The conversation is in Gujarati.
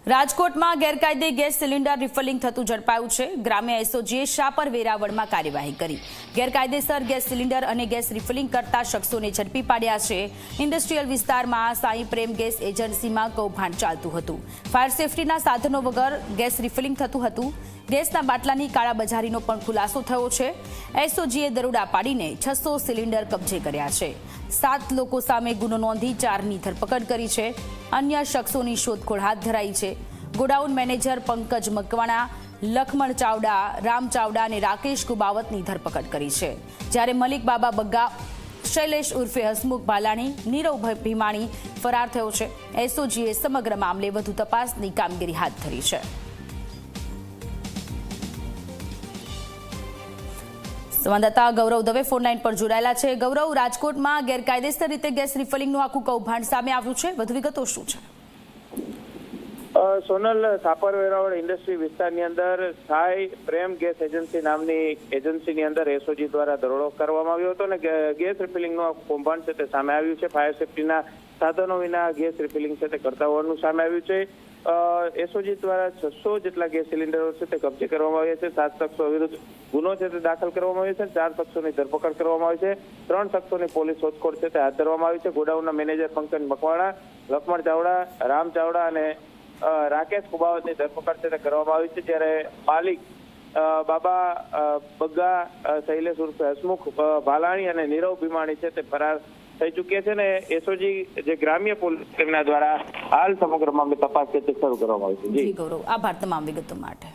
રાજકોટમાં ગેરકાયદે ગેસ સિલિન્ડર રિફિલિંગ થતું ઝડપાયું છે। ગ્રામ્ય એસઓજીએ શાપર વેરાવળમાં કાર્યવાહી કરી ગેરકાયદેસર ગેસ સિલિન્ડર અને ગેસ રિફિલિંગ કરતા શખ્સોને ઝડપી પાડ્યા છે। ઇન્ડસ્ટ્રીયલ વિસ્તારમાં સાઈ પ્રેમ ગેસ એજન્સીમાં કૌભાંડ ચાલતું હતું। ફાયર સેફટીના સાધનો વગર ગેસ રિફિલિંગ થતું હતું। ગેસના બાટલાની કાળાબજારીનો પણ ખુલાસો થયો છે। એસઓજીએ દરોડા પાડીને 600 સિલિન્ડર કબજે કર્યા છે। 7 લોકો સામે ગુનો નોંધી 4ની ધરપકડ કરી છે। અન્ય શખ્સોની શોધખોળ હાથ ધરાઈ છે। ગોડાઉન મેનેજર પંકજ મકવાણા, લખમણ ચાવડા, રામ ચાવડા અને રાકેશ કુબાવતની ધરપકડ કરી છે। જ્યારે મલિક બાબા બગ્ગા, શૈલેષ ઉર્ફે હસમુખ ભાલાણી, નીરવ ભીમાણી ફરાર થયો છે। એસઓજીએ સમગ્ર મામલે વધુ તપાસની કામગીરી હાથ ધરી છે। સંવાદદાતા ગૌરવ દવે ફોનલાઈન પર જોડાયેલા છે। ગૌરવ, રાજકોટમાં ગેરકાયદેસર રીતે ગેસ રિફિલિંગનું આખું કૌભાંડ સામે આવ્યું છે, વધુ વિગતો શું છે? સોનલ, સાપર વેરાવળ ઇન્ડસ્ટ્રી વિસ્તારની અંદર સાઈ પ્રેમ ગેસ એજન્સી નામની એજન્સીની અંદર એસઓજી દ્વારા દરોડો કરવામાં આવ્યો હતો અને ગેસ રિફિલિંગનું કૌભાંડ છે તે સામે આવ્યું છે। ફાયર સેફટીના સાધનો વિના ગેસ રિફિલિંગ છે તે કરતા હોવાનું સામે આવ્યું છે। એસઓજી દ્વારા 600 જેટલા ગેસ સિલિન્ડરો છે તે કબજે કરવામાં આવ્યા છે। 7 શખ્સો વિરુદ્ધ ગુનો છે તે દાખલ કરવામાં આવ્યો છે। 4 શખ્સોની ધરપકડ કરવામાં આવી છે। 3 શખ્સોની પોલીસ શોધખોળ છે તે હાથ ધરવામાં આવી છે। ગોડાઉનના મેનેજર પંકજ મકવાણા, લખમણ ચાવડા, રામ ચાવડા અને રાકેશ કુબાવતની ધરપકડ છે તે કરવામાં આવી છે। જ્યારે માલિક બાબા બગ્ગા, શૈલેષ ઉર્ફે હસમુખ ભાલાણી અને નીરવ ભીમાણી છે તે ફરાર થઈ ચૂક્યા છે ને એસઓજી જે ગ્રામ્ય પોલીસ તેમના દ્વારા હાલ સમગ્ર મામલે તપાસ છે તે શરૂ કરવામાં આવી છે। જી ગૌરવ, આભાર તમામ વિગતો માટે।